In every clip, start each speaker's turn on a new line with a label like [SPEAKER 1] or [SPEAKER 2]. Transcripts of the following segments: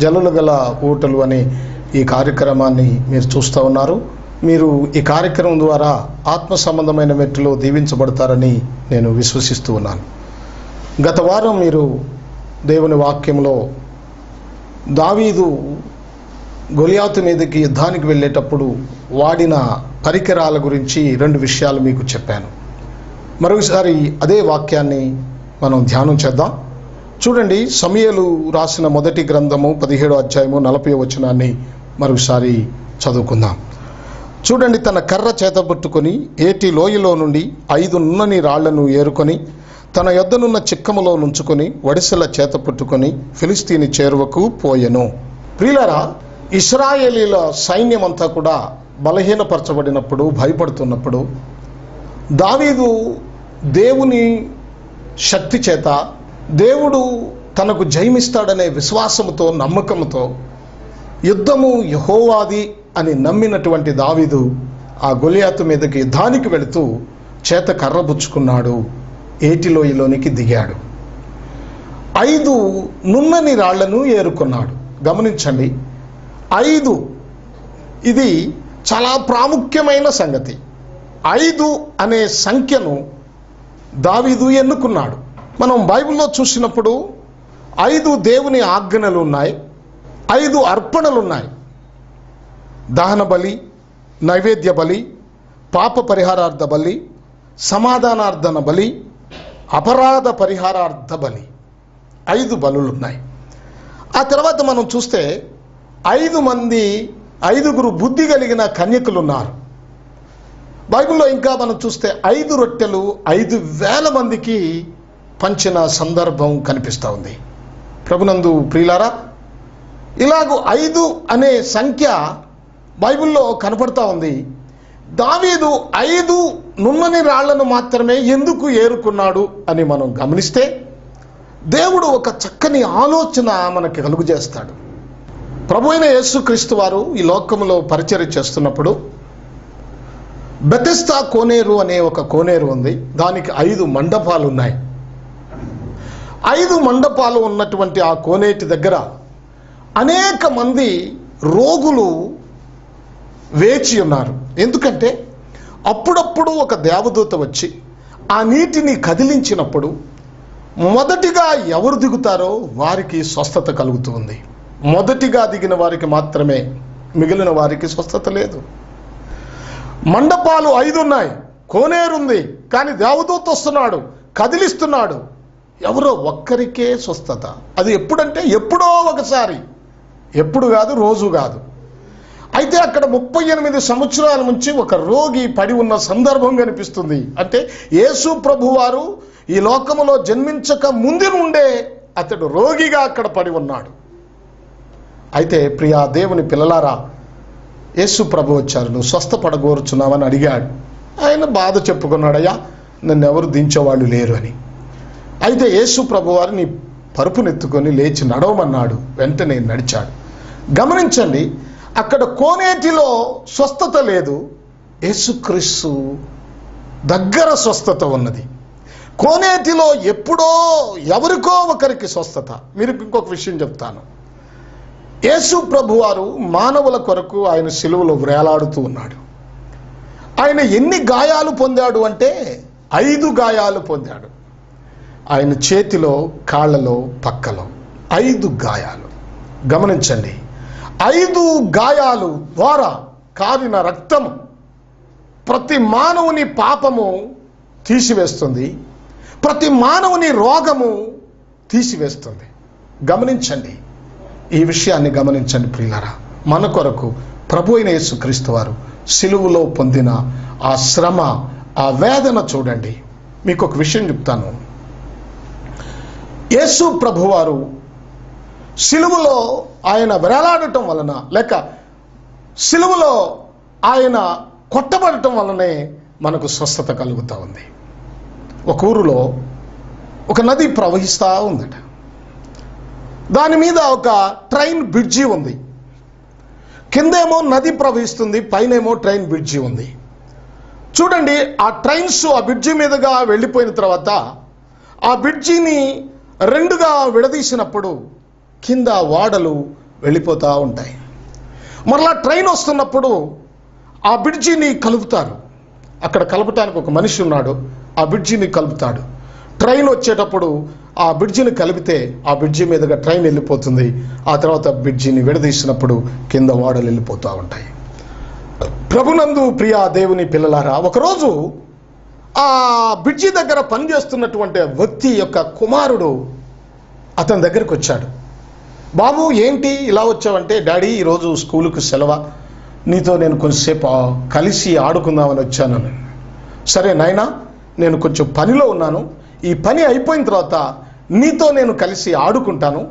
[SPEAKER 1] జల్లులు గల ఊటలు అనే ఈ కార్యక్రమాన్ని మీరు చూస్తూ ఉన్నారు. మీరు ఈ కార్యక్రమం ద్వారా ఆత్మ సంబంధమైన మెట్టులో దీవించబడతారని నేను విశ్వసిస్తూ ఉన్నాను. గత వారం మీరు దేవుని వాక్యంలో దావీదు గొలియాతు మీదకి యుద్ధానికి వెళ్ళేటప్పుడు వాడిన పరికరాల గురించి 2 విషయాలు మీకు చెప్పాను. మరొకసారి అదే వాక్యాన్ని మనం ధ్యానం చేద్దాం. చూడండి, సమూయేలు రాసిన మొదటి గ్రంథము 17వ అధ్యాయము 40వ వచనాన్ని మరొకసారి చదువుకుందాం. చూడండి, తన కర్ర చేతబట్టుకొని ఏటి లోయలో నుండి 5 నున్నని రాళ్లను ఏరుకొని తన యొద్దనున్న చిక్కములో నుంచుకొని వడిసెల చేత పట్టుకొని ఫిలిస్తీని చేరువకు పోయెను. ప్రియులారా, ఇశ్రాయేలీల సైన్యమంతా కూడా బలహీనపరచబడినప్పుడు, భయపడుతున్నప్పుడు దావీదు దేవుని శక్తి చేత దేవుడు తనకు జయమిస్తాడనే విశ్వాసముతో, నమ్మకంతో యుద్ధము యెహోవాది అని నమ్మినటువంటి దావీదు ఆ గొలియాతు మీదకి యుద్ధానికి వెళుతూ చేత కర్రబుచ్చుకున్నాడు. ఏటిలోయలోనికి దిగాడు. 5 నున్నని రాళ్లను ఏరుకున్నాడు. గమనించండి, 5 ఇది చాలా ప్రాముఖ్యమైన సంగతి. 5 అనే సంఖ్యను దావీదు ఎన్నుకున్నాడు. మనం బైబిల్లో చూసినప్పుడు 5 దేవుని ఆజ్ఞలు ఉన్నాయి, 5 అర్పణలు ఉన్నాయి. దహన బలి, నైవేద్య బలి, పాప పరిహారార్థ బలి, సమాధానార్థన బలి, అపరాధ పరిహారార్థ బలి, 5 బలులు ఉన్నాయి. ఆ తర్వాత మనం చూస్తే 5 బుద్ధి కలిగిన కన్యకులు ఉన్నారు. బైబిల్లో ఇంకా మనం చూస్తే 5 రొట్టెలు 5,000 మందికి పంచిన సందర్భం కనిపిస్తూ ఉంది. ప్రభునందు ప్రియులారా, ఇలాగూ 5 అనే సంఖ్య బైబిల్లో కనపడతా ఉంది. దావీదు 5 నున్నని రాళ్లను మాత్రమే ఎందుకు ఏరుకున్నాడు అని మనం గమనిస్తే దేవుడు ఒక చక్కని ఆలోచన మనకి కలుగజేస్తాడు. ప్రభువైన యేసుక్రీస్తు వారు ఈ లోకంలో పరిచర్య చేస్తున్నప్పుడు బెతెస్దా కోనేరు అనే ఒక కోనేరు ఉంది. దానికి 5 మండపాలు ఉన్నాయి. 5 మండపాలు ఉన్నటువంటి ఆ కోనేటి దగ్గర అనేక మంది రోగులు వేచి ఉన్నారు. ఎందుకంటే అప్పుడప్పుడు ఒక దేవదూత వచ్చి ఆ నీటిని కదిలించినప్పుడు మొదటిగా ఎవరు దిగుతారో వారికి స్వస్థత కలుగుతుంది. మొదటిగా దిగిన వారికి మాత్రమే, మిగిలిన వారికి స్వస్థత లేదు. మండపాలు 5 ఉన్నాయి, కోనేరుంది, కానీ దేవదూత వస్తున్నాడు, కదిలిస్తున్నాడు. ఎవరో ఒక్కరికే స్వస్థత. అది ఎప్పుడంటే ఎప్పుడో ఒకసారి, ఎప్పుడు కాదు, రోజు కాదు. అయితే అక్కడ 38 సంవత్సరాల నుంచి ఒక రోగి పడి ఉన్న సందర్భం కనిపిస్తుంది. అంటే యేసు ప్రభువారు ఈ లోకములో జన్మించక ముందు నుండే అతడు రోగిగా అక్కడ పడి ఉన్నాడు. అయితే ప్రియా దేవుని పిల్లలారా, యేసు ప్రభు వచ్చారు, నువ్వు స్వస్థపడగోరుచున్నావని అడిగాడు. ఆయన బాధ చెప్పుకున్నాడయ్యా, నన్ను ఎవరు దించేవాళ్ళు లేరు అని. అయితే యేసు ప్రభువారు నీ పరుపునెత్తుకొని లేచి నడవమన్నాడు. వెంటనే నడిచాడు. గమనించండి, అక్కడ కోనేటిలో స్వస్థత లేదు, యేసుక్రీస్తు దగ్గర స్వస్థత ఉన్నది. కోనేటిలో ఎప్పుడో ఎవరికో ఒకరికి స్వస్థత. మీరు ఇంకొక విషయం చెప్తాను. యేసు ప్రభువారు మానవుల కొరకు ఆయన సిలువలో వేలాడుతూ ఉన్నాడు. ఆయన ఎన్ని గాయాలు పొందాడు అంటే 5 గాయాలు పొందాడు. ఆయన చేతిలో, కాళ్ళలో, పక్కలో 5 గాయాలు. గమనించండి, 5 గాయాలు ద్వారా కారిన రక్తము ప్రతి మానవుని పాపము తీసివేస్తుంది, ప్రతి మానవుని రోగము తీసివేస్తుంది. గమనించండి, ఈ విషయాన్ని గమనించండి ప్రియులారా. మన కొరకు ప్రభు అయిన యేసుక్రీస్తు వారు సిలువలో పొందిన ఆ శ్రమ, ఆ వేదన చూడండి. మీకు ఒక విషయం చెప్తాను. యేసు ప్రభువారు సిలువలో ఆయన వేలాడటం వలన, లేక సిలువలో ఆయన కొట్టబడటం వలనే మనకు స్వస్థత కలుగుతూ ఉంది. ఒక ఊరిలో ఒక నది ప్రవహిస్తూ ఉందట. దాని మీద ఒక ట్రైన్ బ్రిడ్జి ఉంది. కిందేమో నది ప్రవహిస్తుంది, పైనేమో ట్రైన్ బ్రిడ్జి ఉంది. చూడండి, ఆ ట్రైన్స్ ఆ బ్రిడ్జి మీదుగా వెళ్ళిపోయిన తర్వాత ఆ బ్రిడ్జిని 2గా విడదీసినప్పుడు కింద వాడలు వెళ్ళిపోతూ ఉంటాయి. మరలా ట్రైన్ వస్తున్నప్పుడు ఆ బ్రిడ్జిని కలుపుతారు. అక్కడ కలపటానికి ఒక మనిషి ఉన్నాడు, ఆ బ్రిడ్జిని కలుపుతాడు. ట్రైన్ వచ్చేటప్పుడు ఆ బ్రిడ్జిని కలిపితే ఆ బ్రిడ్జి మీదుగా ట్రైన్ వెళ్ళిపోతుంది. ఆ తర్వాత బ్రిడ్జిని విడదీసినప్పుడు కింద ఓడలు వెళ్ళిపోతూ ఉంటాయి. ప్రభునందు ప్రియా దేవుని పిల్లలారా, ఒకరోజు ఆ బ్రిడ్జి దగ్గర పనిచేస్తున్నటువంటి వ్యక్తి యొక్క కుమారుడు అతని దగ్గరికి వచ్చాడు. బాబు ఏంటి ఇలా వచ్చావంటే, డాడీ ఈరోజు స్కూలుకు సెలవు, నీతో నేను కొంచెంసేపు కలిసి ఆడుకుందామని వచ్చాను. సరే నాయనా, నేను కొంచెం పనిలో ఉన్నాను, ఈ పని అయిపోయిన తర్వాత నీతో నేను కలిసి ఆడుకుంటాను,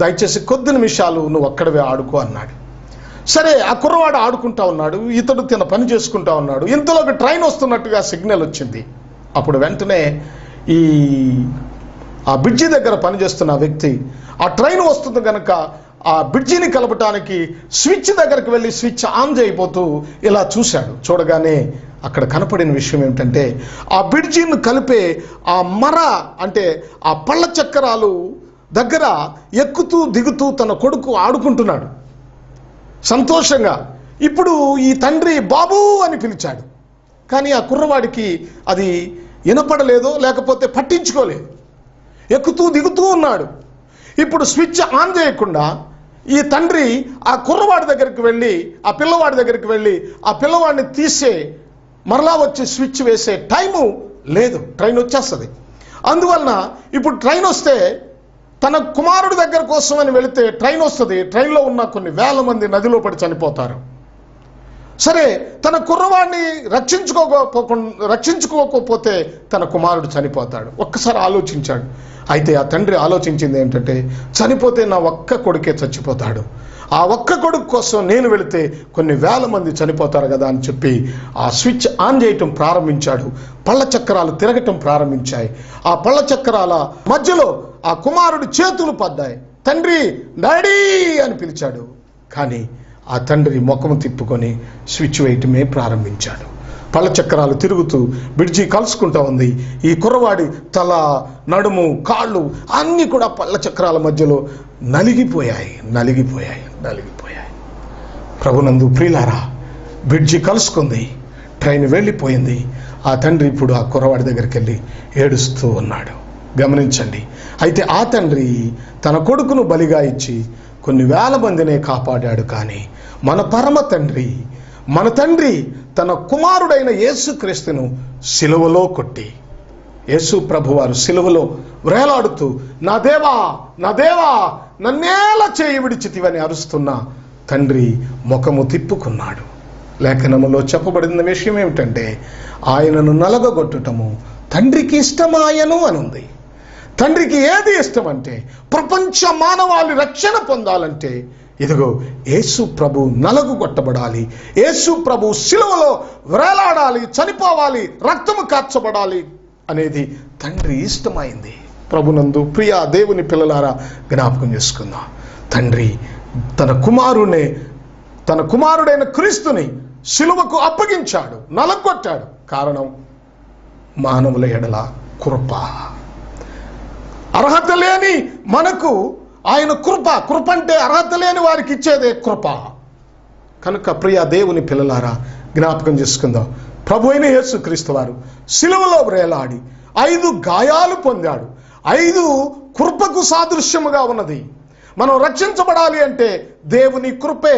[SPEAKER 1] దయచేసి కొద్ది నిమిషాలు నువ్వు అక్కడవే ఆడుకో అన్నాడు. సరే, ఆ కుర్రవాడు ఆడుకుంటా ఉన్నాడు, ఇతడు తన పని చేసుకుంటా ఉన్నాడు. ఇంతలో ఒక ట్రైన్ వస్తున్నట్టుగా సిగ్నల్ వచ్చింది. అప్పుడు వెంటనే ఆ బ్రిడ్జి దగ్గర పనిచేస్తున్న వ్యక్తి ఆ ట్రైన్ వస్తుంది కనుక ఆ బ్రిడ్జిని కలపటానికి స్విచ్ దగ్గరికి వెళ్ళి స్విచ్ ఆన్ చేయబోతూ ఇలా చూశాడు. చూడగానే అక్కడ కనపడిన విషయం ఏమిటంటే, ఆ బ్రిడ్జిని కలిపే ఆ మర అంటే ఆ పళ్ళ చక్రాలు దగ్గర ఎక్కుతూ దిగుతూ తన కొడుకు ఆడుకుంటున్నాడు సంతోషంగా. ఇప్పుడు ఈ తండ్రి బాబు అని పిలిచాడు, కానీ ఆ కుర్రవాడికి అది వినపడలేదో లేకపోతే పట్టించుకోలేదు. ఎక్కుతూ దిగుతూ ఉన్నాడు. ఇప్పుడు స్విచ్ ఆన్ చేయకుండా ఈ తండ్రి ఆ కుర్రవాడి దగ్గరికి వెళ్ళి ఆ పిల్లవాడి దగ్గరికి వెళ్ళి ఆ పిల్లవాడిని తీసే మరలా వచ్చి స్విచ్ వేసే టైము లేదు, ట్రైన్ వచ్చేస్తుంది. అందువలన ఇప్పుడు ట్రైన్ వస్తే తన కుమారుడి దగ్గర కోసం అని వెళితే ట్రైన్ వస్తుంది, ట్రైన్లో ఉన్న కొన్ని వేల మంది నదిలో పడి చనిపోతారు. సరే, తన కుర్రవాడిని రక్షించుకోకపోతే తన కుమారుడు చనిపోతాడు. ఒక్కసారి ఆలోచించాడు. అయితే ఆ తండ్రి ఆలోచించింది ఏంటంటే, చనిపోతే నా ఒక్క కొడుకే చచ్చిపోతాడు, ఆ ఒక్క కొడుకు కోసం నేను వెళితే కొన్ని వేల మంది చనిపోతారు కదా అని చెప్పి ఆ స్విచ్ ఆన్ చేయటం ప్రారంభించాడు. పళ్ళ చక్రాలు తిరగటం ప్రారంభించాయి. ఆ పళ్ళ చక్రాల మధ్యలో ఆ కుమారుడు చేతులు పడ్డాయి. తండ్రి, డాడీ అని పిలిచాడు. కానీ ఆ తండ్రి ముఖం తిప్పుకొని స్విచ్ వేయటమే ప్రారంభించాడు. పళ్ళ చక్రాలు తిరుగుతూ బ్రిడ్జి కలుసుకుంటా ఉంది. ఈ కుర్రవాడి తల, నడుము, కాళ్ళు అన్నీ కూడా పళ్ళ చక్రాల మధ్యలో నలిగిపోయాయి. ప్రభునందు ప్రియులారా, బ్రిడ్జి కలుసుకుంది, ట్రైన్ వెళ్ళిపోయింది. ఆ తండ్రి ఇప్పుడు ఆ కుర్రవాడి దగ్గరికి వెళ్ళి ఏడుస్తూ ఉన్నాడు. గమనించండి. అయితే ఆ తండ్రి తన కొడుకును బలిగా ఇచ్చి కొన్ని వేల మందినే కాపాడాడు. కానీ మన పరమ తండ్రి, మన తండ్రి తన కుమారుడైన యేసుక్రీస్తును సిలువలో కొట్టి, యేసు ప్రభువారు సిలువలో వేలాడుతూ నా దేవా, నా దేవా, నన్నేలా చేయి విడిచితివని అరుస్తున్న తండ్రి ముఖము తిప్పుకున్నాడు. లేఖనములో చెప్పబడిన విషయం ఏమిటంటే, ఆయనను నలగగొట్టటము తండ్రికి ఇష్టమాయను అని ఉంది. తండ్రికి ఏది ఇష్టం అంటే, ప్రపంచ మానవాళి రక్షణ పొందాలంటే ఇదిగో యేసు ప్రభు నలగు కొట్టబడాలి, యేసు ప్రభు సిలువలో వేలాడాలి, చనిపోవాలి, రక్తము కార్చబడాలి అనేది తండ్రి ఇష్టమైంది. ప్రభునందు ప్రియా దేవుని పిల్లలారా, జ్ఞాపకం చేసుకుందాం. తండ్రి తన కుమారుడైన క్రీస్తుని సిలువకు అప్పగించాడు, నలగొట్టాడు. కారణం మానవుల ఎడల కృప. అర్హత లేని మనకు ఆయన కృప అంటే అర్హత లేని వారికి ఇచ్చేదే కృప. కనుక ప్రియ దేవుని పిల్లలారా, జ్ఞాపకం చేసుకుందాం. ప్రభు అయిన యేసుక్రీస్తు వారు సిలువలో వేలాడి 5 గాయాలు పొందాడు. 5 కృపకు సాదృశ్యముగా ఉన్నది. మనం రక్షించబడాలి అంటే దేవుని కృపే.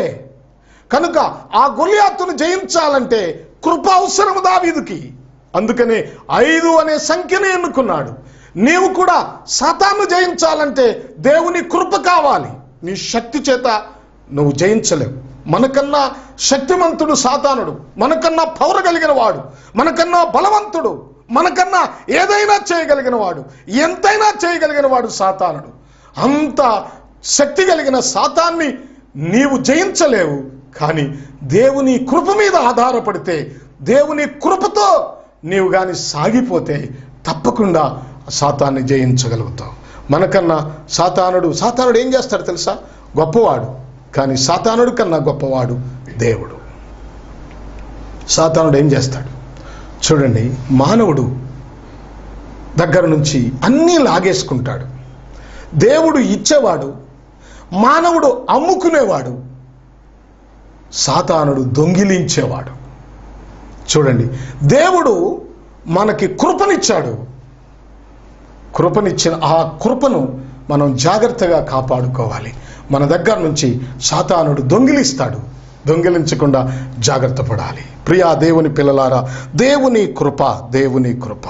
[SPEAKER 1] కనుక ఆ గొలియాతును జయించాలంటే కృప అవసరము దావీదుకి. అందుకనే 5 అనే సంఖ్యను ఎన్నుకున్నాడు. నీవు కూడా సాతాను జయించాలంటే దేవుని కృప కావాలి. నీ శక్తి చేత నువ్వు జయించలేవు. మనకన్నా శక్తిమంతుడు సాతానుడు, మనకన్నా పవర్ కలిగిన వాడు, మనకన్నా బలవంతుడు, మనకన్నా ఏదైనా చేయగలిగిన వాడు, ఎంతైనా చేయగలిగిన వాడు సాతానుడు. అంత శక్తి కలిగిన సాతాన్ని నీవు జయించలేవు. కానీ దేవుని కృప మీద ఆధారపడితే, దేవుని కృపతో నీవు కానీ సాగిపోతే తప్పకుండా సాతాన్ని జయించగలుగుతావు. మనకన్నా సాతానుడు ఏం చేస్తాడు తెలుసా? గొప్పవాడు. కానీ సాతానుడి కన్నా గొప్పవాడు దేవుడు. సాతానుడు ఏం చేస్తాడు చూడండి, మానవుడు దగ్గర నుంచి అన్నీ లాగేసుకుంటాడు. దేవుడు ఇచ్చేవాడు, మానవుడు అమ్ముకునేవాడు, సాతానుడు దొంగిలించేవాడు. చూడండి, దేవుడు మనకి కృపనిచ్చాడు. కృపనిచ్చిన ఆ కృపను మనం జాగ్రత్తగా కాపాడుకోవాలి. మన దగ్గర నుంచి సాతానుడు దొంగిలిస్తాడు, దొంగిలించకుండా జాగ్రత్త పడాలి. ప్రియా దేవుని పిల్లలారా, దేవుని కృప, దేవుని కృప.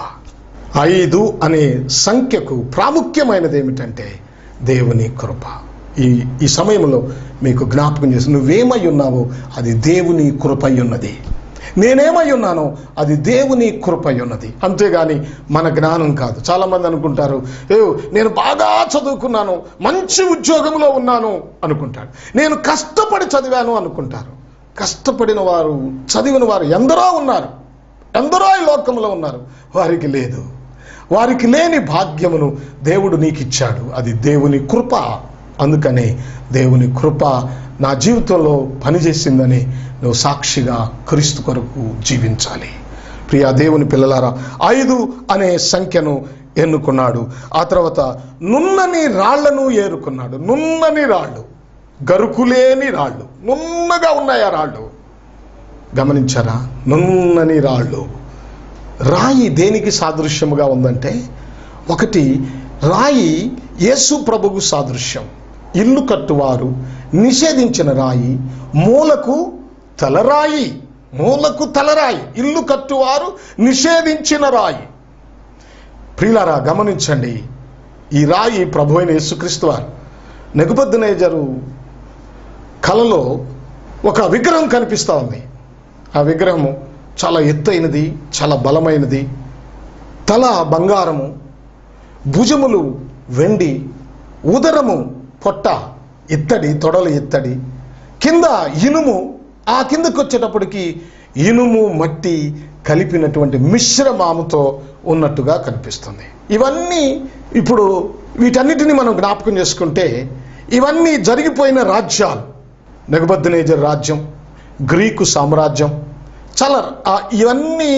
[SPEAKER 1] 5 అనే సంఖ్యకు ప్రాముఖ్యమైనది ఏమిటంటే దేవుని కృప. ఈ సమయంలో మీకు జ్ఞాపకం చేసి, నువ్వేమై ఉన్నావో అది దేవుని కృపై ఉన్నది. నేనేమై ఉన్నానో అది దేవుని కృపై ఉన్నది, అంతేగాని మన జ్ఞానం కాదు. చాలామంది అనుకుంటారు, నేను బాగా చదువుకున్నాను, మంచి ఉద్యోగంలో ఉన్నాను అనుకుంటాడు. నేను కష్టపడి చదివాను అనుకుంటారు. కష్టపడిన వారు, చదివిన వారు ఎందరో ఉన్నారు, ఎందరో ఈ లోకంలో ఉన్నారు. వారికి లేదు. వారికి లేని భాగ్యమును దేవుడు నీకు ఇచ్చాడు. అది దేవుని కృప. అందుకనే దేవుని కృప నా జీవితంలో పనిచేసిందని నువ్వు సాక్షిగా క్రీస్తు కొరకు జీవించాలి. ప్రియా దేవుని పిల్లలారా, 5 అనే సంఖ్యను ఎన్నుకున్నాడు. ఆ తర్వాత నున్నని రాళ్లను ఏరుకున్నాడు. నున్నని రాళ్ళు, గరుకులేని రాళ్ళు, నున్నగా ఉన్నాయి ఆ రాళ్ళు. గమనించారా? నున్నని రాళ్ళు. రాయి దేనికి సాదృశ్యముగా ఉందంటే, ఒకటి రాయి యేసు ప్రభువు సాదృశ్యం. ఇల్లు కట్టువారు నిషేధించిన రాయి మూలకు తలరాయి. మూలకు తలరాయి, ఇల్లు కట్టువారు నిషేధించిన రాయి. ప్రియులారా గమనించండి, ఈ రాయి ప్రభు అయిన యేసుక్రీస్తు వారు. నెబుకద్నెజరు కలలో ఒక విగ్రహం కనిపిస్తూ ఉంది. ఆ విగ్రహము చాలా ఎత్తైనది, చాలా బలమైనది. తల బంగారము, భుజములు వెండి, ఉదరము పొట్ట ఇత్తడి, తొడలు ఇత్తడి, కింద ఇనుము. ఆ కిందకు వచ్చేటప్పటికి ఇనుము మట్టి కలిపినటువంటి మిశ్రమాముతో ఉన్నట్టుగా కనిపిస్తుంది. ఇవన్నీ ఇప్పుడు వీటన్నిటిని మనం జ్ఞాపకం చేసుకుంటే, ఇవన్నీ జరిగిపోయిన రాజ్యాలు. నెబుకద్నెజరు రాజ్యం, గ్రీకు సామ్రాజ్యం, చాలా ఇవన్నీ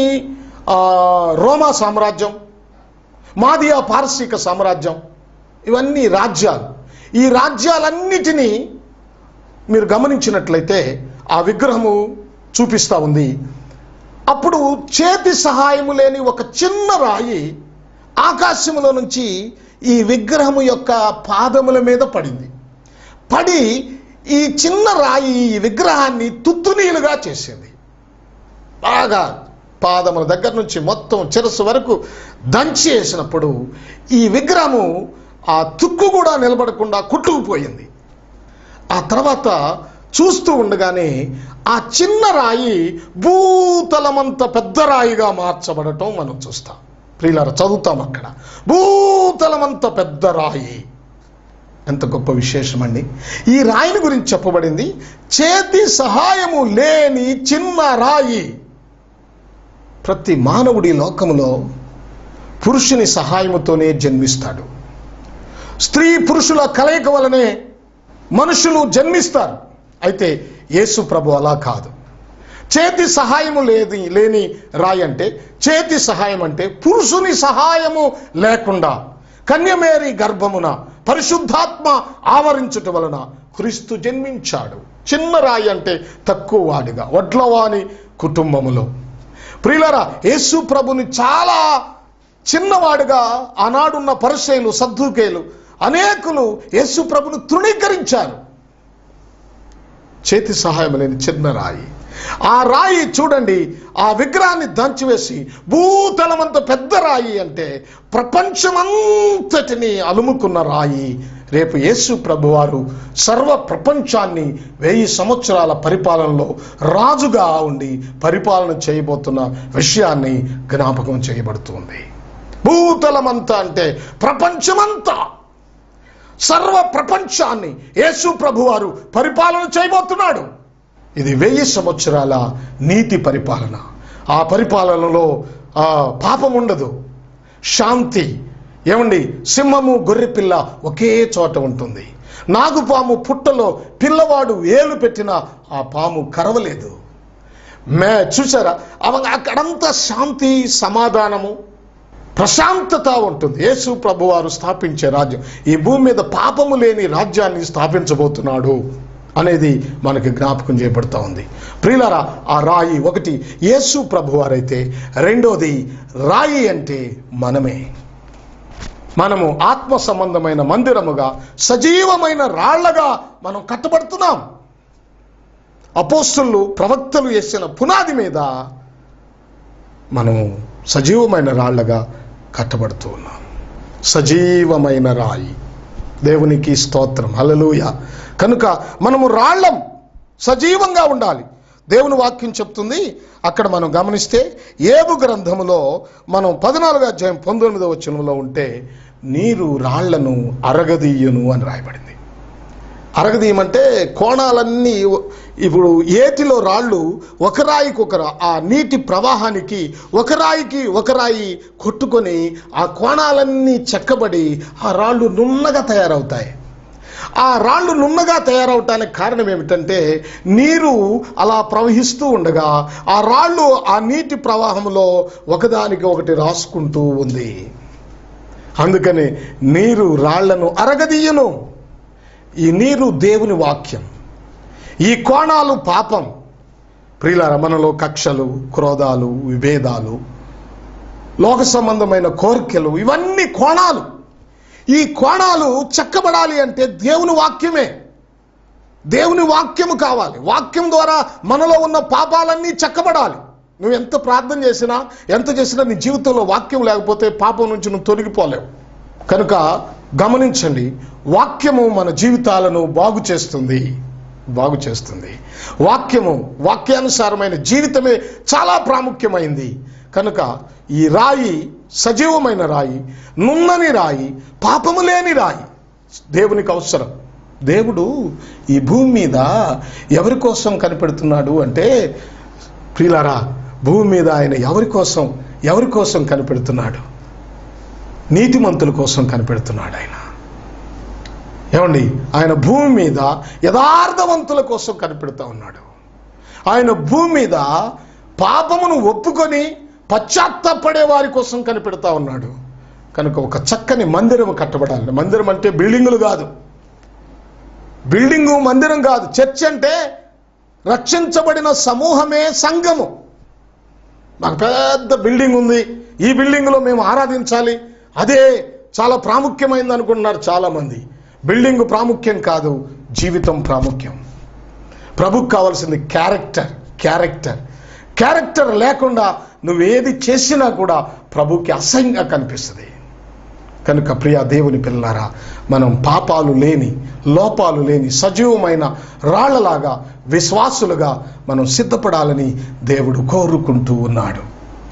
[SPEAKER 1] రోమా సామ్రాజ్యం, మాదియా పారసీక సామ్రాజ్యం, ఇవన్నీ రాజ్యాలు. ఈ రాజ్యాలన్నిటినీ మీరు గమనించినట్లయితే ఆ విగ్రహము చూపిస్తూ ఉంది. అప్పుడు చేతి సహాయము లేని ఒక చిన్న రాయి ఆకాశములో నుంచి ఈ విగ్రహము యొక్క పాదముల మీద పడింది. పడి ఈ చిన్న రాయి ఈ విగ్రహాన్ని తుత్తునీలుగా చేసింది. బాగా పాదముల దగ్గర నుంచి మొత్తం శిరస్సు వరకు దంచి వేసినప్పుడు ఈ విగ్రహము ఆ తుక్కు కూడా నిలబడకుండా కొట్టుకుపోయింది. ఆ తర్వాత చూస్తూ ఉండగానే ఆ చిన్న రాయి భూతలమంత పెద్ద రాయిగా మార్చబడటం మనం చూస్తాం. ప్రియులారా, చదువుతాం అక్కడ, భూతలమంత పెద్ద రాయి. ఎంత గొప్ప విశేషం అండి! ఈ రాయిని గురించి చెప్పబడింది, చేతి సహాయము లేని చిన్న రాయి. ప్రతి మానవుడి లోకములో పురుషుని సహాయముతోనే జన్మిస్తాడు. స్త్రీ పురుషుల కలయిక వలనే మనుషులు జన్మిస్తారు. అయితే యేసు ప్రభు అలా కాదు. చేతి సహాయము లేని రాయి అంటే, చేతి సహాయం అంటే పురుషుని సహాయము లేకుండా కన్యమేరీ గర్భమున పరిశుద్ధాత్మ ఆవరించుట వలన క్రీస్తు జన్మించాడు. చిన్న రాయి అంటే తక్కువ వాడిగా, వడ్లవాని కుటుంబములో. ప్రియులారా, యేసు ప్రభుని చాలా చిన్నవాడుగా ఆనాడున్న పరిసయ్యులు, సద్దూకేయులు అనేకులు యేసు ప్రభును తృణీకరించారు. చేతి సహాయం లేని చిన్న రాయి. ఆ రాయి చూడండి, ఆ విగ్రహాన్ని దంచివేసి భూతలమంత పెద్ద రాయి అంటే ప్రపంచమంతటిని అలుముకున్న రాయి. రేపు యేసు ప్రభువారు సర్వ ప్రపంచాన్ని 1000 సంవత్సరాల పరిపాలనలో రాజుగా ఉండి పరిపాలన చేయబోతున్న విషయాన్ని జ్ఞాపకం చేయబడుతుంది. భూతలమంతా అంటే ప్రపంచమంతా, సర్వ ప్రపంచాన్ని యేసు ప్రభువారు పరిపాలన చేయబోతున్నాడు. ఇది 1000 సంవత్సరాల నీతి పరిపాలన. ఆ పరిపాలనలో పాపం ఉండదు, శాంతి. ఏమండి, సింహము గొర్రెపిల్ల ఒకే చోట ఉంటుంది. నాగుపాము పుట్టలో పిల్లవాడు ఏలు పెట్టినా ఆ పాము కరవలేదు. చూసారా, అక్కడంతా శాంతి, సమాధానము. ప్రశాంతత ఉంటుంది. యేసు ప్రభువారు స్థాపించే రాజ్యం, ఈ భూమి మీద పాపము లేని రాజ్యాన్ని స్థాపించబోతున్నాడు అనేది మనకి జ్ఞాపకం చేయబడుతూ ఉంది. ప్రియులారా, ఆ రాయి ఒకటి యేసు ప్రభువారైతే, రెండోది రాయి అంటే మనమే. మనము ఆత్మ సంబంధమైన మందిరముగా, సజీవమైన రాళ్లగా మనం కట్టబడుతున్నాం. అపోస్తలులు, ప్రవక్తలు వేసిన పునాది మీద మనము సజీవమైన రాళ్లగా కట్టబడుతూ ఉన్నాం. సజీవమైన రాయి. దేవునికి స్తోత్రం, హల్లెలూయా. కనుక మనము రాళ్ళం, సజీవంగా ఉండాలి. దేవుని వాక్యం చెప్తుంది. అక్కడ మనం గమనిస్తే యోబు గ్రంథములో మనం 14వ అధ్యాయం 19వ వచనంలో ఉంటే, నీరు రాళ్లను అరగదీయును అని రాయబడింది. అరగదీయమంటే కోణాలన్నీ, ఇప్పుడు ఏటిలో రాళ్ళు ఒక రాయికి ఆ నీటి ప్రవాహానికి ఒక రాయి కొట్టుకొని ఆ కోణాలన్నీ చెక్కబడి ఆ రాళ్ళు నున్నగా తయారవుతాయి. ఆ రాళ్ళు నున్నగా తయారవటానికి కారణం ఏమిటంటే, నీరు అలా ప్రవహిస్తూ ఉండగా ఆ రాళ్ళు ఆ నీటి ప్రవాహంలో ఒకదానికి ఒకటి రాసుకుంటూ ఉంది. అందుకని నీరు రాళ్లను అరగదీయును. ఈ నీరు దేవుని వాక్యం, ఈ కోణాలు పాపం. ప్రియులారా, మనలో కక్షలు, క్రోధాలు, విభేదాలు, లోక సంబంధమైన కోరికలు, ఇవన్నీ కోణాలు. ఈ కోణాలు చెక్కబడాలి అంటే దేవుని వాక్యమే. దేవుని వాక్యము కావాలి. వాక్యం ద్వారా మనలో ఉన్న పాపాలన్నీ చెక్కబడాలి. నువ్వు ఎంత ప్రార్థన చేసినా, ఎంత చేసినా నీ జీవితంలో వాక్యం లేకపోతే పాపం నుంచి నువ్వు తొలగిపోలేవు. కనుక గమనించండి, వాక్యము మన జీవితాలను బాగు చేస్తుంది. వాక్యానుసారమైన జీవితమే చాలా ప్రాముఖ్యమైంది. కనుక ఈ రాయి సజీవమైన రాయి, నున్నని రాయి, పాపము లేని రాయి దేవునికి అవసరం. దేవుడు ఈ భూమి మీద ఎవరి కోసం కనిపెడుతున్నాడు అంటే, ప్రియులారా, భూమి మీద ఆయన ఎవరి కోసం కనిపెడుతున్నాడు? నీతిమంతుల కోసం కనిపెడుతున్నాడు ఆయన. ఏమండి, ఆయన భూమి మీద యథార్థవంతుల కోసం కనిపెడుతూ ఉన్నాడు. ఆయన భూమి మీద పాపమును ఒప్పుకొని పశ్చాత్తాపడే వారి కోసం కనిపెడతా ఉన్నాడు. కనుక ఒక చక్కని మందిరం కట్టబడాలి. మందిరం అంటే బిల్డింగులు కాదు, మందిరం కాదు. చర్చ్ అంటే రక్షించబడిన సమూహమే సంఘము. మాకు పెద్ద బిల్డింగ్ ఉంది, ఈ బిల్డింగ్లో మేము ఆరాధించాలి, అదే చాలా ప్రాముఖ్యమైనది అనుకుంటున్నారు చాలామంది. బిల్డింగ్ ప్రాముఖ్యం కాదు, జీవితం ప్రాముఖ్యం. ప్రభుకు కావాల్సింది క్యారెక్టర్ లేకుండా నువ్వేది చేసినా కూడా ప్రభుకి అసహ్యంగా కనిపిస్తుంది. కనుక ప్రియ దేవుని పిల్లలారా, మనం లోపాలు లేని సజీవమైన రాళ్లలాగా, విశ్వాసులుగా మనం సిద్ధపడాలని దేవుడు కోరుకుంటూ ఉన్నాడు.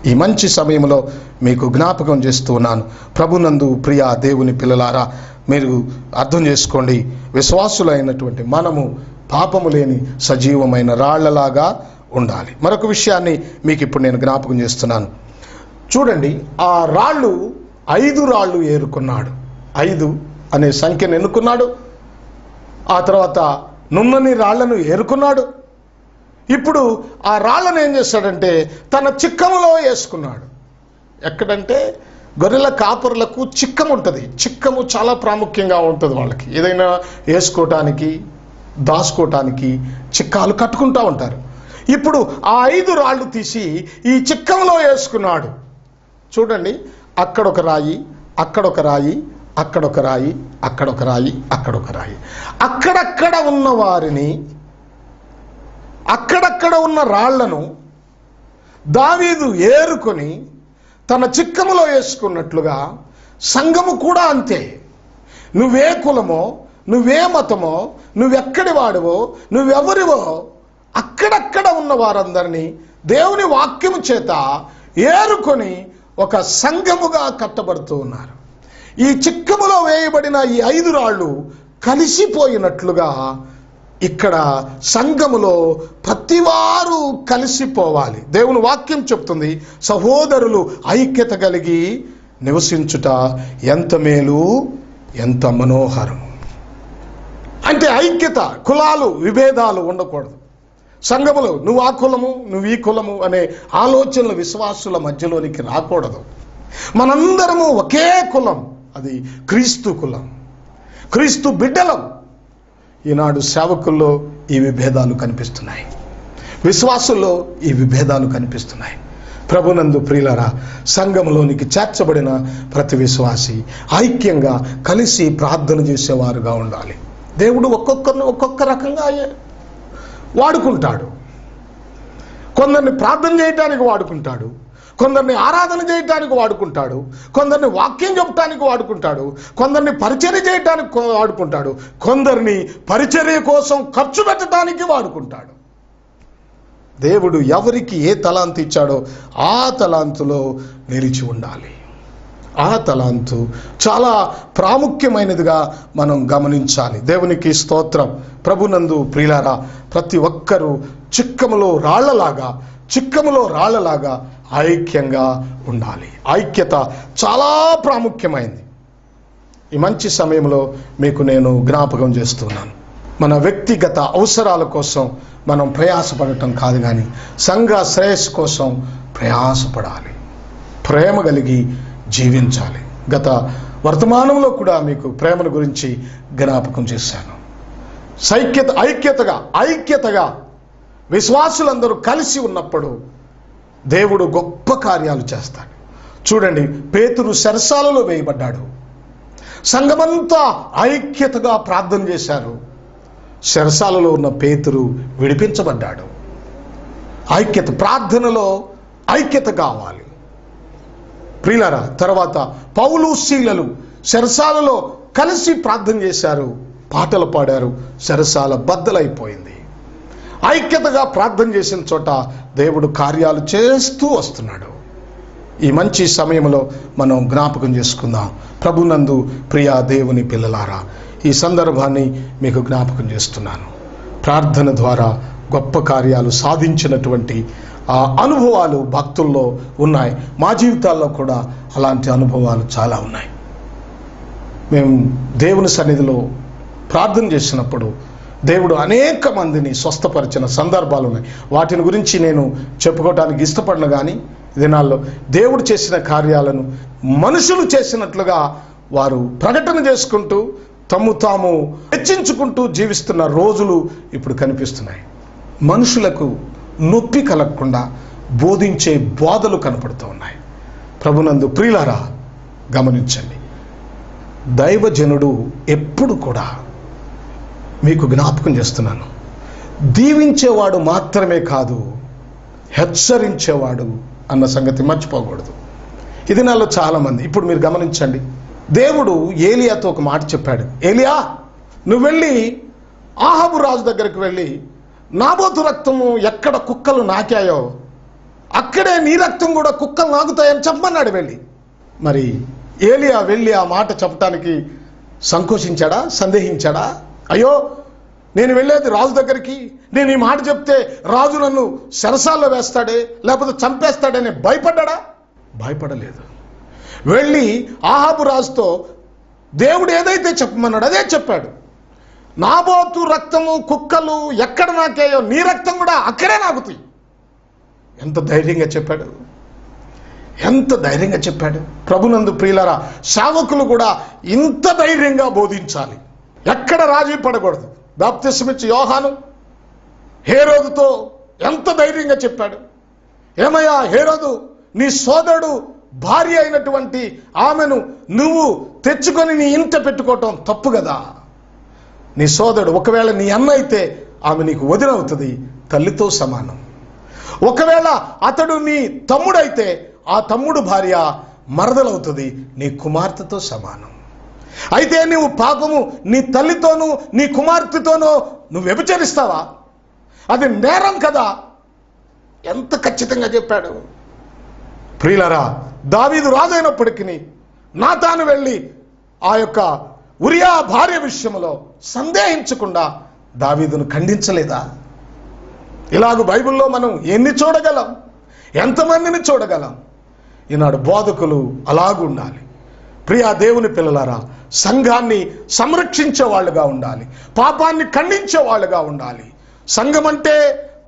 [SPEAKER 1] ఈ మంచి సమయంలో మీకు జ్ఞాపకం చేస్తూ ఉన్నాను. ప్రభునందు ప్రియ దేవుని పిల్లలారా, మీరు అర్థం చేసుకోండి, విశ్వాసులైనటువంటి మనము పాపము లేని సజీవమైన రాళ్లలాగా ఉండాలి. మరొక విషయాన్ని మీకు ఇప్పుడు నేను జ్ఞాపకం చేస్తున్నాను. చూడండి, ఆ రాళ్ళు 5 రాళ్ళు ఏరుకున్నాడు. 5 అనే సంఖ్యను ఎన్నుకున్నాడు. ఆ తర్వాత నున్నని రాళ్లను ఏరుకున్నాడు. ఇప్పుడు ఆ రాళ్లను ఏం చేశాడంటే తన చిక్కములో వేసుకున్నాడు. ఎక్కడంటే గొర్రెల కాపరులకు చిక్కం ఉంటుంది. చిక్కము చాలా ప్రాముఖ్యంగా ఉంటుంది వాళ్ళకి. ఏదైనా వేసుకోవటానికి, దాచుకోవటానికి చిక్కాలు కట్టుకుంటూ ఉంటారు. ఇప్పుడు ఆ 5 రాళ్ళు తీసి ఈ చిక్కంలో వేసుకున్నాడు. చూడండి, అక్కడొక రాయి, అక్కడొక రాయి, అక్కడొక రాయి, అక్కడొక రాయి, అక్కడొక రాయి. అక్కడక్కడ ఉన్న వారిని, అక్కడక్కడ ఉన్న రాళ్లను దావీదు ఏరుకొని తన చిక్కములో వేసుకున్నట్లుగా సంఘము కూడా అంతే. నువ్వే కులమో, నువ్వే మతమో, నువ్వెక్కడి వాడివో, నువ్వెవరివో, అక్కడక్కడ ఉన్న వారందరినీ దేవుని వాక్యము చేత ఏరుకొని ఒక సంఘముగా కట్టబడుతూ ఉన్నారు. ఈ చిక్కములో వేయబడిన ఈ 5 రాళ్ళు కలిసిపోయినట్లుగా ఇక్కడ సంఘములో ప్రతివారు కలిసిపోవాలి. దేవుని వాక్యం చెప్తుంది, సహోదరులు ఐక్యత కలిగి నివసించుట ఎంత మేలు, ఎంత మనోహరం. అంటే ఐక్యత, కులాలు, విభేదాలు ఉండకూడదు. సంఘములో నువ్వు ఆ కులము, నువ్వు ఈ కులము అనే ఆలోచనలు విశ్వాసుల మధ్యలోనికి రాకూడదు. మనందరము ఒకే కులం, అది క్రీస్తు కులం, క్రీస్తు బిడ్డలం. ఈనాడు సేవకుల్లో ఈ విభేదాలు కనిపిస్తున్నాయి, విశ్వాసుల్లో ఈ విభేదాలు కనిపిస్తున్నాయి. ప్రభునందు ప్రియులారా, సంఘంలోనికి చేర్చబడిన ప్రతి విశ్వాసి ఐక్యంగా కలిసి ప్రార్థన చేసేవారుగా ఉండాలి. దేవుడు ఒక్కొక్కరిని ఒక్కొక్క రకంగా వాడుకుంటాడు. కొందరిని ప్రార్థన చేయడానికి వాడుకుంటాడు, కొందరిని ఆరాధన చేయడానికి వాడుకుంటాడు, కొందరిని వాక్యం చెప్పడానికి వాడుకుంటాడు, కొందరిని పరిచర్య చేయడానికి వాడుకుంటాడు, కొందరిని పరిచర్య కోసం ఖర్చు పెట్టడానికి వాడుకుంటాడు. దేవుడు ఎవరికి ఏ తలాంతు ఇచ్చాడో ఆ తలాంతులో నిలిచి ఉండాలి. ఆ తలాంతు చాలా ప్రాముఖ్యమైనదిగా మనం గమనించాలి. దేవునికి స్తోత్రం. ప్రభునందు ప్రియులారా, ప్రతి ఒక్కరూ చిక్కములో రాళ్లలాగా ఐక్యంగా ఉండాలి. ఐక్యత చాలా ప్రాముఖ్యమైనది. ఈ మంచి సమయంలో మీకు నేను జ్ఞాపకం చేస్తున్నాను, మన వ్యక్తిగత అవసరాల కోసం మనం ప్రయాసపడటం కాదు, కానీ సంఘ శ్రేయస్సు కోసం ప్రయాసపడాలి, ప్రేమ కలిగి జీవించాలి. గత వర్తమానంలో కూడా మీకు ప్రేమను గురించి జ్ఞాపకం చేశాను. ఐక్యతగా విశ్వాసులందరూ కలిసి ఉన్నప్పుడు దేవుడు గొప్ప కార్యాలు చేస్తాడు. చూడండి, పేతురు చెరసాలలో వేయబడ్డాడు. సంఘమంతా ఐక్యతగా ప్రార్థన చేశారు. చెరసాలలో ఉన్న పేతురు విడిపించబడ్డాడు. ఐక్యత, ప్రార్థనలో ఐక్యత కావాలి ప్రియులారా. తర్వాత పౌలు శీలలు చెరసాలలో కలిసి ప్రార్థన చేశారు, పాటలు పాడారు, చెరసాల బద్దలైపోయింది. ఐక్యతగా ప్రార్థన చేసిన చోట దేవుడు కార్యాలు చేస్తూ వస్తున్నాడు. ఈ మంచి సమయంలో మనం జ్ఞాపకం చేసుకుందాం. ప్రభునందు ప్రియా దేవుని పిల్లలారా, ఈ సందర్భాన్ని మీకు జ్ఞాపకం చేస్తున్నాను. ప్రార్థన ద్వారా గొప్ప కార్యాలు సాధించినటువంటి ఆ అనుభవాలు భక్తుల్లో ఉన్నాయి. మా జీవితాల్లో కూడా అలాంటి అనుభవాలు చాలా ఉన్నాయి. మేము దేవుని సన్నిధిలో ప్రార్థన చేసినప్పుడు దేవుడు అనేక మందిని స్వస్థపరిచిన సందర్భాలు ఉన్నాయి. వాటిని గురించి నేను చెప్పుకోవడానికి ఇష్టపడను, కానీ దినాల్లో దేవుడు చేసిన కార్యాలను మనుషులు చేసినట్లుగా వారు ప్రకటన చేసుకుంటూ తాము హెచ్చించుకుంటూ జీవిస్తున్న రోజులు ఇప్పుడు కనిపిస్తున్నాయి. మనుషులకు నొప్పి కలగకుండా బోధించే బోధలు కనపడుతూ ఉన్నాయి. ప్రభునందు ప్రియులారా, గమనించండి, దైవజనుడు ఎప్పుడు కూడా మీకు జ్ఞాపకం చేస్తున్నాను, దీవించేవాడు మాత్రమే కాదు, హెచ్చరించేవాడు అన్న సంగతి మర్చిపోకూడదు. ఇది నాలో చాలామంది, ఇప్పుడు మీరు గమనించండి, దేవుడు ఏలియాతో ఒక మాట చెప్పాడు. ఏలియా, నువ్వు వెళ్ళి ఆహాబు రాజు దగ్గరికి వెళ్ళి నాబోతు రక్తము ఎక్కడ కుక్కలు నాకాయో అక్కడే నీ రక్తం కూడా కుక్కలు నాకుతాయని చెప్పమన్నాడు. వెళ్ళి మరి ఏలియా వెళ్ళి ఆ మాట చెప్పడానికి సంకోచించాడా, సందేహించాడా? అయ్యో, నేను వెళ్ళేది రాజు దగ్గరికి, నేను ఈ మాట చెప్తే రాజు నన్ను చెరసాల్లో వేస్తాడే లేకపోతే చంపేస్తాడని భయపడ్డా? భయపడలేదు. వెళ్ళి ఆహాబు రాజుతో దేవుడు ఏదైతే చెప్పమన్నాడు అదే చెప్పాడు. నాబోతు రక్తము కుక్కలు ఎక్కడ నాకేయో నీ రక్తం కూడా అక్కడే నాకుతాయి. ఎంత ధైర్యంగా చెప్పాడు, ఎంత ధైర్యంగా చెప్పాడు. ప్రభునందు ప్రియులారా, సేవకులు కూడా ఇంత ధైర్యంగా బోధించాలి, ఎక్కడ రాజీ పడకూడదు. బాప్తిస్మిచ్చి యోహాను హేరోదుతో ఎంత ధైర్యంగా చెప్పాడు. ఏమయ్యా హేరోదు, నీ సోదరుడు భార్య అయినటువంటి ఆమెను నువ్వు తెచ్చుకొని నీ ఇంట పెట్టుకోవటం తప్పు కదా. నీ సోదరుడు ఒకవేళ నీ అన్న అయితే ఆమె నీకు వదినవుతుంది, తల్లితో సమానం. ఒకవేళ అతడు నీ తమ్ముడైతే ఆ తమ్ముడు భార్య మరదలవుతుంది, నీ కుమార్తెతో సమానం. అయితే నువ్వు పాపము నీ తల్లితోనూ నీ కుమార్తెతోనూ నువ్వు వ్యభిచరిస్తావా? అది నేరం కదా. ఎంత ఖచ్చితంగా చెప్పాడు. ప్రియులారా, దావీదు రాజైనప్పటికీ నాతాను వెళ్ళి ఆ యొక్క ఉరియా భార్య విషయంలో సందేహించకుండా దావీదును ఖండించలేదా? ఇలాగ బైబిల్లో మనం ఎన్ని చూడగలం, ఎంతమందిని చూడగలం. ఈనాడు బోధకులు అలాగుండాలి. ప్రియా దేవుని పిల్లలారా, సంఘాన్ని సంరక్షించే వాళ్ళుగా ఉండాలి, పాపాన్ని ఖండించే వాళ్ళుగా ఉండాలి. సంఘం అంటే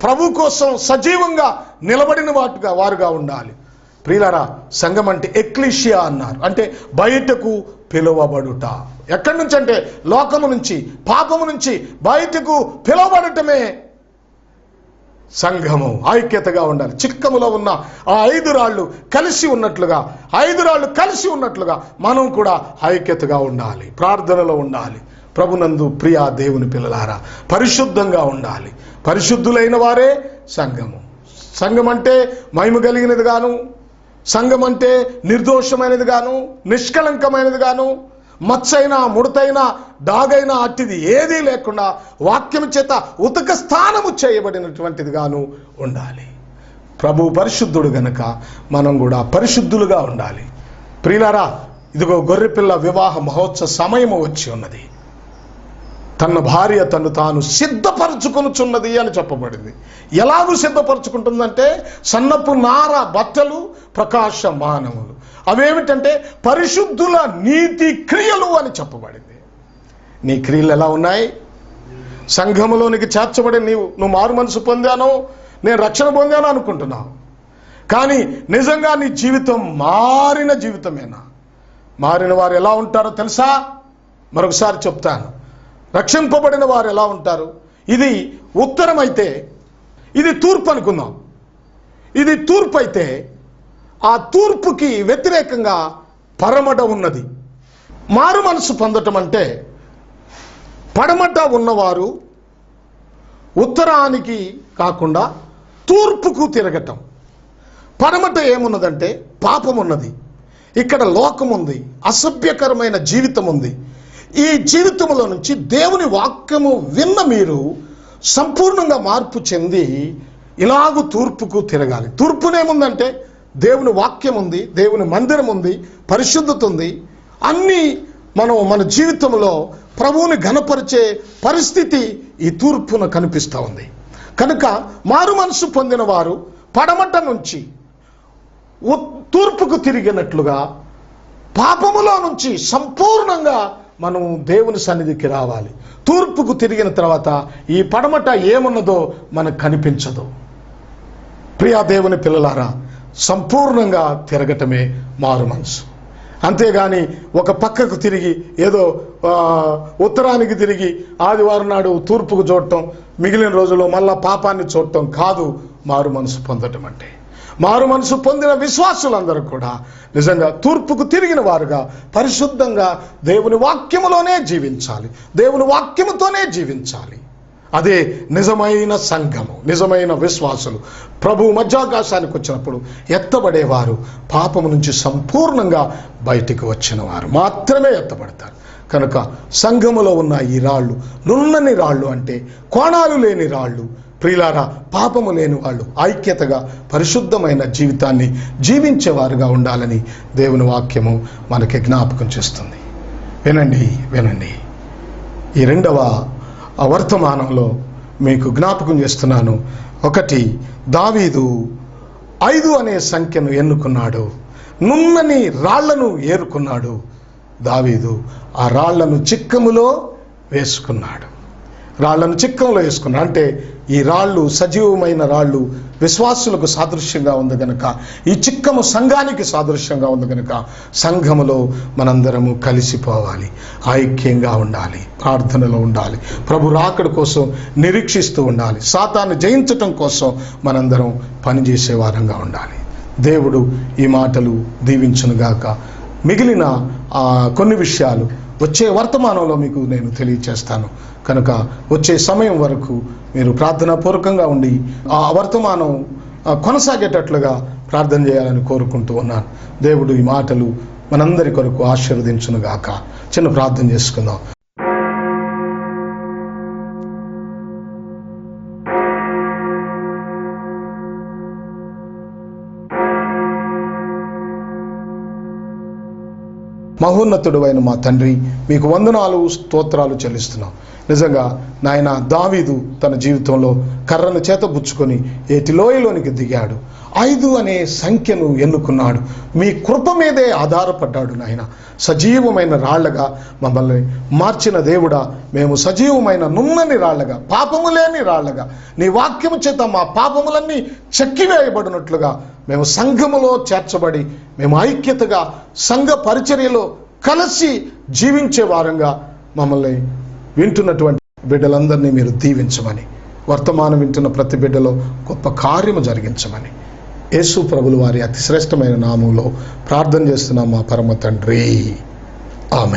[SPEAKER 1] ప్రభు కోసం సజీవంగా నిలబడిన వారుగా ఉండాలి. ప్రియులారా, సంఘం అంటే ఎక్లీషియా అన్నారు, అంటే బయటకు పిలువబడుట. ఎక్కడి నుంచి అంటే లోకము నుంచి, పాపము నుంచి బయటకు పిలువబడటమే సంఘము. ఐక్యతగా ఉండాలి. చిక్కములో ఉన్న ఆ 5 రాళ్ళు కలిసి ఉన్నట్లుగా, 5 రాళ్ళు కలిసి ఉన్నట్లుగా మనం కూడా ఐక్యతగా ఉండాలి, ప్రార్థనలో ఉండాలి. ప్రభునందు ప్రియా దేవుని పిల్లలారా, పరిశుద్ధంగా ఉండాలి. పరిశుద్ధులైన వారే సంఘము. సంఘం అంటే మహిమ కలిగినది గాను, సంఘం అంటే నిర్దోషమైనది గాను, నిష్కళంకమైనది గాను, మచ్చైన ముడతైన డాగైన అట్టిది ఏదీ లేకుండా వాక్యం చేత ఉతక స్థానము చేయబడినటువంటిది గాను ఉండాలి. ప్రభు పరిశుద్ధుడు గనక మనం కూడా పరిశుద్ధులుగా ఉండాలి. ప్రియులారా, ఇదిగో గొర్రెపిల్ల వివాహ మహోత్సవ సమయము వచ్చి ఉన్నది. తన భార్య తను తాను సిద్ధపరచుకొనుచున్నది అని చెప్పబడింది. ఎలాగూ సిద్ధపరచుకుంటుందంటే సన్నపు నార బట్టలు, ప్రకాశమానములు. అవేమిటంటే పరిశుద్ధుల నీతి క్రియలు అని చెప్పబడింది. నీ క్రియలు ఎలా ఉన్నాయి? సంఘములోనికి చేర్చబడి నువ్వు మారు మనసు పొందాను, నేను రక్షణ పొందాను అనుకుంటున్నావు, కానీ నిజంగా నీ జీవితం మారిన జీవితమేనా? మారిన వారు ఎలా ఉంటారో తెలుసా? మరొకసారి చెప్తాను. రక్షింపబడిన వారు ఎలా ఉంటారు? ఇది ఉత్తరం అయితే, ఇది తూర్పు అనుకుందాం. ఇది తూర్పు అయితే ఆ తూర్పుకి వ్యతిరేకంగా పడమట ఉన్నది. మారు మనసు పొందటం అంటే పడమట ఉన్నవారు ఉత్తరానికి కాకుండా తూర్పుకు తిరగటం. పడమట ఏమున్నదంటే పాపం ఉన్నది, ఇక్కడ లోకం ఉంది, అసభ్యకరమైన జీవితం ఉంది. ఈ జీవితంలో నుంచి దేవుని వాక్యము విన్న మీరు సంపూర్ణంగా మార్పు చెంది ఇలాగూ తూర్పుకు తిరగాలి. తూర్పునేముందంటే దేవుని వాక్యం ఉంది, దేవుని మందిరం ఉంది, పరిశుద్ధత ఉంది. అన్నీ మన జీవితంలో ప్రభువుని ఘనపరిచే పరిస్థితి ఈ తూర్పున కనిపిస్తూ ఉంది. కనుక మారు మనసు పొందిన వారు పడమట నుంచి తూర్పుకు తిరిగినట్లుగా పాపములో నుంచి సంపూర్ణంగా మనం దేవుని సన్నిధికి రావాలి. తూర్పుకు తిరిగిన తర్వాత ఈ పడమట ఏమున్నదో మనకు కనిపించదు. ప్రియా దేవుని పిల్లలారా, సంపూర్ణంగా తిరగటమే మారు మనసు. అంతేగాని ఒక పక్కకు తిరిగి ఏదో ఉత్తరానికి తిరిగి ఆదివారం నాడు తూర్పుకు చూడటం, మిగిలిన రోజుల్లో మళ్ళా పాపాన్ని చూడటం కాదు మారు మనసు పొందటం అంటే. మారు మనసు పొందిన విశ్వాసులందరూ కూడా నిజంగా తూర్పుకు తిరిగిన వారుగా పరిశుద్ధంగా దేవుని వాక్యములోనే జీవించాలి, దేవుని వాక్యముతోనే జీవించాలి. అదే నిజమైన సంఘము, నిజమైన విశ్వాసులు. ప్రభు మధ్యాకాశానికి వచ్చినప్పుడు ఎత్తబడేవారు పాపము నుంచి సంపూర్ణంగా బయటికి వచ్చిన వారు మాత్రమే ఎత్తబడతారు. కనుక సంఘములో ఉన్న ఈ రాళ్ళు నున్నని రాళ్ళు అంటే కోణాలు లేని రాళ్ళు. ప్రియులారా, పాపము లేని వాళ్ళు ఐక్యతగా పరిశుద్ధమైన జీవితాన్ని జీవించేవారుగా ఉండాలని దేవుని వాక్యము మనకి జ్ఞాపకం చేస్తుంది. వినండి వినండి, ఈ 2వ వర్తమానంలో మీకు జ్ఞాపకం చేస్తున్నాను. 1, దావీదు 5 అనే సంఖ్యను ఎన్నుకున్నాడు, నున్నని రాళ్లను ఏరుకున్నాడు. దావీదు ఆ రాళ్లను చిక్కములో వేసుకున్నాడు. రాళ్లను చిక్కంలో వేసుకున్నాడు అంటే ఈ రాళ్ళు సజీవమైన రాళ్ళు విశ్వాసులకు సాదృశ్యంగా ఉంది కనుక, ఈ చిక్కము సంఘానికి సాదృశ్యంగా ఉంది కనుక సంఘములో మనందరము కలిసిపోవాలి, ఐక్యంగా ఉండాలి, ప్రార్థనలో ఉండాలి, ప్రభు రాకడ కోసం నిరీక్షిస్తూ ఉండాలి, సాతాను జయించటం కోసం మనందరం పనిచేసే వారంగా ఉండాలి. దేవుడు ఈ మాటలు దీవించునుగాక. మిగిలిన కొన్ని విషయాలు వచ్చే వర్తమానంలో మీకు నేను తెలియచేస్తాను. కనుక వచ్చే సమయం వరకు మీరు ప్రార్థనాపూర్వకంగా ఉండి ఆ వర్తమానం కొనసాగేటట్లుగా ప్రార్థన చేయాలని కోరుకుంటూ ఉన్నాను. దేవుడు ఈ మాటలు మనందరి కొరకు ఆశీర్వదించునుగాక. చిన్న ప్రార్థన చేసుకుందాం. మహోన్నతుడు అయిన మా తండ్రి, మీకు వందనాలు స్తోత్రాలు చెల్లిస్తున్నాం. నిజంగా నాయన, దావీదు తన జీవితంలో కర్రను చేతబుచ్చుకొని ఏటి లోయలోనికి దిగాడు. 5 అనే సంఖ్యను ఎన్నుకున్నాడు. మీ కృప మీదే ఆధారపడ్డాడు నాయన. సజీవమైన రాళ్లగా మమ్మల్ని మార్చిన దేవుడా, మేము సజీవమైన నున్నని రాళ్లగా, పాపము లేని రాళ్లగా, నీ వాక్యము చేత మా పాపములన్నీ చెక్కివేయబడినట్లుగా మేము సంఘములో చేర్చబడి మేము ఐక్యతగా సంఘ పరిచర్యలో కలిసి జీవించే వారంగా మమ్మల్ని వింటున్నటువంటి బిడ్డలందరినీ మీరు దీవించమని, వర్తమానం వింటున్న ప్రతి బిడ్డలో గొప్ప కార్యము జరిగించమని యేసు ప్రభులు వారి అతి శ్రేష్టమైన నామములో ప్రార్థన చేస్తున్నాం మా పరమ తండ్రి. ఆమేన్.